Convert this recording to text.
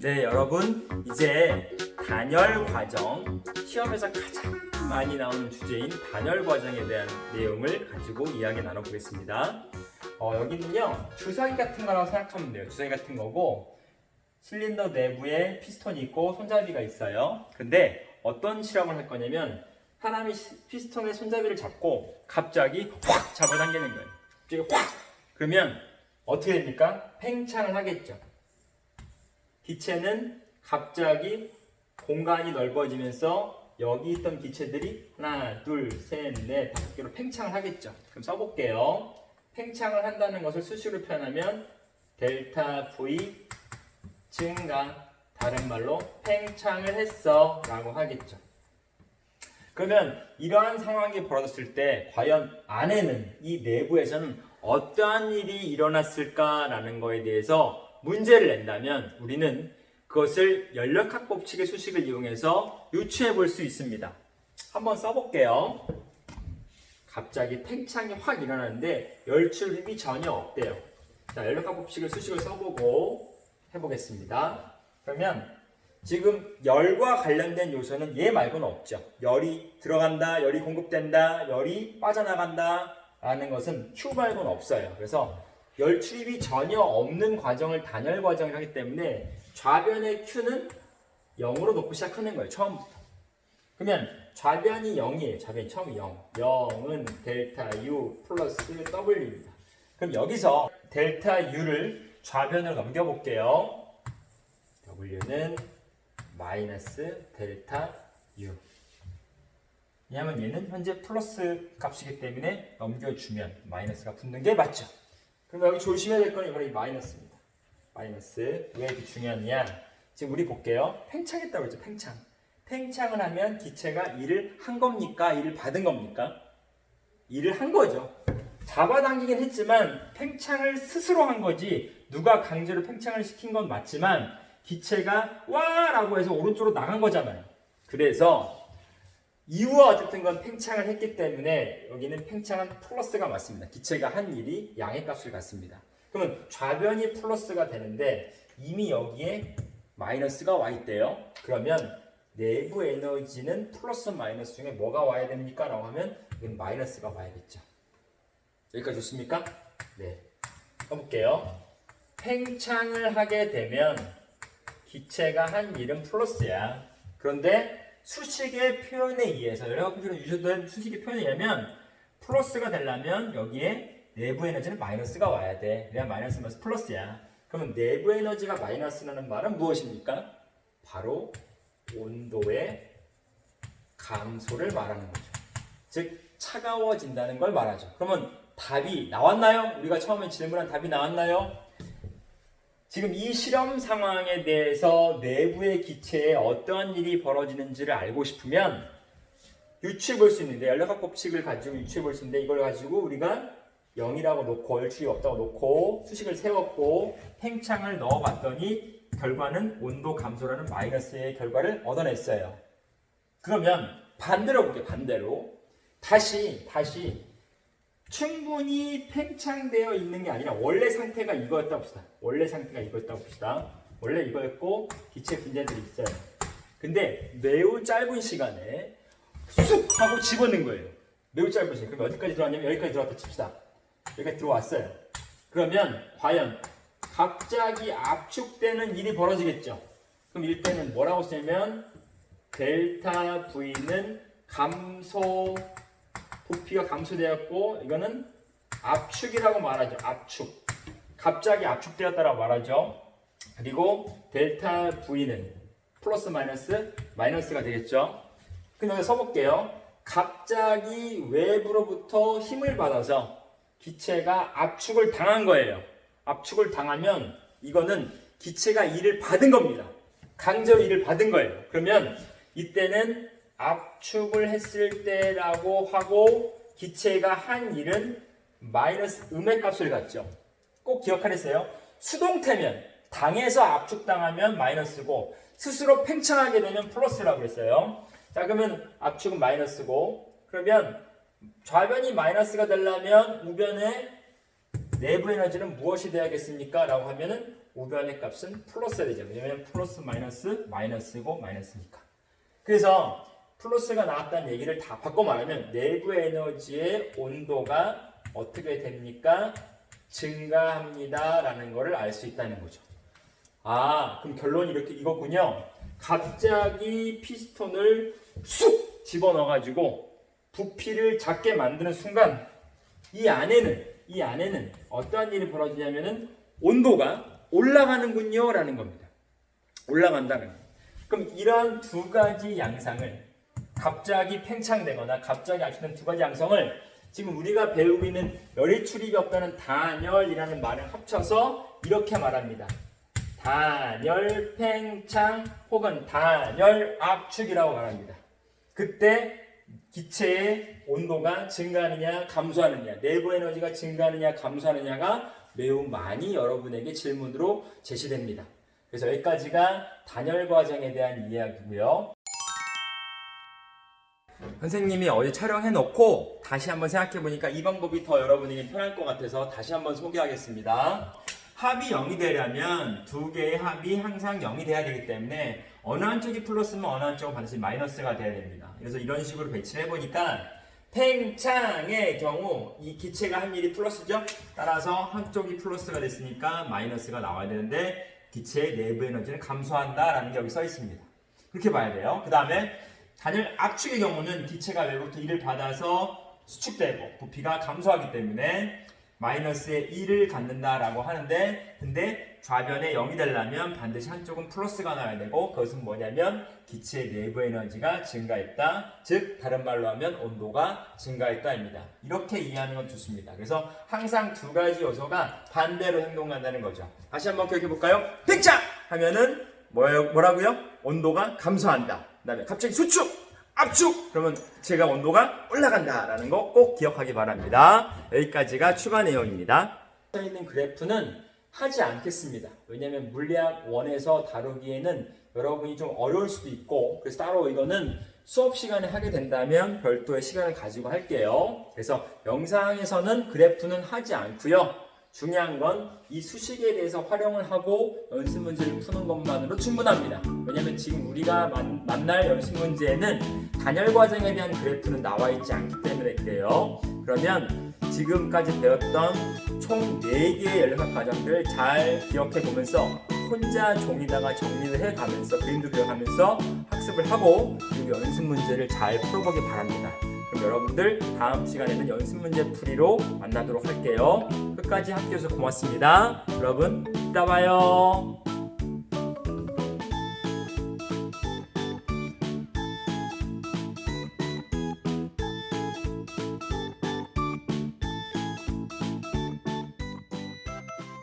네, 여러분 이제 단열 과정, 시험에서 가장 많이 나오는 주제인 단열 과정에 대한 내용을 가지고 이야기 나눠보겠습니다. 여기는요 주사기 같은 거라고 생각하면 돼요. 주사기 같은 거고 실린더 내부에 피스톤이 있고 손잡이가 있어요. 근데 어떤 실험을 할 거냐면 사람이 피스톤의 손잡이를 잡고 갑자기 확 잡아당기는 거예요. 갑자기 확! 그러면 어떻게 됩니까? 팽창을 하겠죠. 기체는 갑자기 공간이 넓어지면서 여기 있던 기체들이 하나, 둘, 셋, 넷, 다섯 개로 팽창을 하겠죠. 그럼 써볼게요. 팽창을 한다는 것을 수식으로 표현하면 델타 V 증가, 다른 말로 팽창을 했어 라고 하겠죠. 그러면 이러한 상황이 벌어졌을 때 과연 안에는, 이 내부에서는 어떠한 일이 일어났을까라는 거에 대해서 문제를 낸다면 우리는 그것을 연력학 법칙의 수식을 이용해서 유추해 볼 수 있습니다. 한번 써볼게요. 갑자기 팽창이 확 일어나는데 열출입이 전혀 없대요. 자, 연력학 법칙을 수식을 써보고 해보겠습니다. 그러면 지금 열과 관련된 요소는 얘 말고는 없죠. 열이 들어간다, 열이 공급된다, 열이 빠져나간다 라는 것은 Q 말고는 없어요. 그래서 열 출입이 전혀 없는 과정을 단열 과정을 하기 때문에 좌변의 Q는 0으로 놓고 시작하는 거예요. 처음부터. 그러면 좌변이 0이에요. 좌변이 처음이 0. 0은 델타 U 플러스 W입니다. 그럼 여기서 델타 U를 좌변으로 넘겨볼게요. W는 마이너스 델타 U. 왜냐하면 얘는 현재 플러스 값이기 때문에 넘겨주면 마이너스가 붙는 게 맞죠. 그럼 여기 조심해야 될 건 바로 이 마이너스입니다. 마이너스. 왜 이렇게 중요하냐? 지금 우리 볼게요. 팽창했다고 했죠. 팽창. 팽창을 하면 기체가 일을 한 겁니까? 일을 받은 겁니까? 일을 한 거죠. 잡아당기긴 했지만 팽창을 스스로 한 거지 누가 강제로 팽창을 시킨 건 맞지만 기체가 와! 라고 해서 오른쪽으로 나간 거잖아요. 그래서 이유와 어쨌든 건 팽창을 했기 때문에 여기는 팽창은 플러스가 맞습니다. 기체가 한 일이 양의 값을 갖습니다. 그러면 좌변이 플러스가 되는데 이미 여기에 마이너스가 와 있대요. 그러면 내부 에너지는 플러스 마이너스 중에 뭐가 와야 됩니까? 라고 하면 여기는 마이너스가 와야겠죠. 여기까지 좋습니까? 네. 해볼게요. 팽창을 하게 되면 기체가 한 일은 플러스야. 그런데 수식의 표현에 의해서 연력학 법칙으로 유효된 수식의 표현에 의하면 플러스가 되려면 여기에 내부 에너지는 마이너스가 와야 돼. 그래야 마이너스 마이너스 플러스야. 그러면 내부 에너지가 마이너스라는 말은 무엇입니까? 바로 온도의 감소를 말하는 거죠. 즉 차가워진다는 걸 말하죠. 그러면 답이 나왔나요? 우리가 처음에 질문한 답이 나왔나요? 지금 이 실험 상황에 대해서 내부의 기체에 어떠한 일이 벌어지는지를 알고 싶으면 유추해 볼 수 있는데 연력학 법칙을 가지고 유추해 볼 수 있는데 이걸 가지고 우리가 0이라고 놓고 열출이 없다고 놓고 수식을 세웠고 팽창을 넣어봤더니 결과는 온도 감소라는 마이너스의 결과를 얻어냈어요. 그러면 반대로 볼게요. 반대로 다시 충분히 팽창되어 있는 게 아니라 원래 상태가 이거였다고 봅시다. 원래 상태가 이거였다고 봅시다. 원래 이거였고 기체 분자들이 있어요. 근데 매우 짧은 시간에 쑥 하고 집어넣은 거예요. 매우 짧은 시간. 그럼 어디까지 들어왔냐면 여기까지 들어왔다 칩시다. 여기까지 들어왔어요. 그러면 과연 갑자기 압축되는 일이 벌어지겠죠. 그럼 이때는 뭐라고 쓰냐면 델타 V는 감소, 부피가 감소되었고 이거는 압축이라고 말하죠. 압축. 갑자기 압축되었다라고 말하죠. 그리고 델타 V는 플러스 마이너스 마이너스가 되겠죠. 그럼 여기 써볼게요. 갑자기 외부로부터 힘을 받아서 기체가 압축을 당한 거예요. 압축을 당하면 이거는 기체가 일을 받은 겁니다. 강제로 일을 받은 거예요. 그러면 이때는 압축을 했을 때라고 하고 기체가 한 일은 마이너스 음의 값을 갖죠. 꼭 기억하세요. 수동태면 당해서 압축당하면 마이너스고 스스로 팽창하게 되면 플러스라고 그랬어요. 자, 그러면 압축은 마이너스고 그러면 좌변이 마이너스가 되려면 우변의 내부 에너지는 무엇이 돼야겠습니까? 라고 하면은 우변의 값은 플러스가 되죠. 왜냐면 플러스 마이너스 마이너스고 마이너스니까. 그래서 플러스가 나왔다는 얘기를 다 바꿔 말하면 내부 에너지의 온도가 어떻게 됩니까? 증가합니다 라는 거를 알 수 있다는 거죠. 아, 그럼 결론이 이렇게 이거군요. 갑자기 피스톤을 쑥 집어넣어 가지고 부피를 작게 만드는 순간 이 안에는 어떠한 일이 벌어지냐면은 온도가 올라가는군요 라는 겁니다. 올라간다는 거예요. 그럼 이러한 두 가지 양상을 갑자기 팽창되거나 갑자기 알 수 있는 두 가지 양성을 지금 우리가 배우고 있는 열이 출입이 없다는 단열이라는 말을 합쳐서 이렇게 말합니다. 단열 팽창 혹은 단열 압축이라고 말합니다. 그때 기체의 온도가 증가하느냐 감소하느냐, 내부 에너지가 증가하느냐 감소하느냐가 매우 많이 여러분에게 질문으로 제시됩니다. 그래서 여기까지가 단열 과정에 대한 이야기고요. 선생님이 어제 촬영해놓고 다시 한번 생각해보니까 이 방법이 더 여러분에게 편할 것 같아서 다시 한번 소개하겠습니다. 합이 0이 되려면 두 개의 합이 항상 0이 돼야 되기 때문에 어느 한쪽이 플러스면 어느 한쪽은 반드시 마이너스가 돼야 됩니다. 그래서 이런 식으로 배치를 해보니까 팽창의 경우 이 기체가 한 일이 플러스죠. 따라서 한쪽이 플러스가 됐으니까 마이너스가 나와야 되는데 기체의 내부 에너지는 감소한다라는 게 여기 써 있습니다. 그렇게 봐야 돼요. 그 다음에 단열 압축의 경우는 기체가 외부부터 1을 받아서 수축되고 부피가 감소하기 때문에 마이너스의 1을 갖는다라고 하는데, 근데 좌변에 0이 되려면 반드시 한쪽은 플러스가 나와야 되고, 그것은 뭐냐면 기체의 내부 에너지가 증가했다, 즉 다른 말로 하면 온도가 증가했다입니다. 이렇게 이해하는 건 좋습니다. 그래서 항상 두 가지 요소가 반대로 행동한다는 거죠. 다시 한번 기억해 볼까요? 팽창 하면은 뭐라고요? 온도가 감소한다. 그다음에 갑자기 수축, 압축! 그러면 제가 온도가 올라간다라는 거 꼭 기억하기 바랍니다. 여기까지가 추가 내용입니다. 써 있는 그래프는 하지 않겠습니다. 왜냐하면 물리학 1에서 다루기에는 여러분이 좀 어려울 수도 있고, 그래서 따로 이거는 수업 시간에 하게 된다면 별도의 시간을 가지고 할게요. 그래서 영상에서는 그래프는 하지 않고요. 중요한 건 이 수식에 대해서 활용을 하고 연습 문제를 푸는 것만으로 충분합니다. 왜냐하면 지금 우리가 만날 연습 문제에는 단열 과정에 대한 그래프는 나와 있지 않기 때문에 그래요. 그러면 지금까지 배웠던 총 4개의 연립학 과정들을 잘 기억해 보면서 혼자 종이다가 정리를 해가면서 그림도 그려가면서 학습을 하고 그리고 연습 문제를 잘 풀어보기 바랍니다. 그럼 여러분들 다음 시간에는 연습 문제 풀이로 만나도록 할게요. 끝까지 함께 해주셔서 고맙습니다. 여러분 이따 봐요.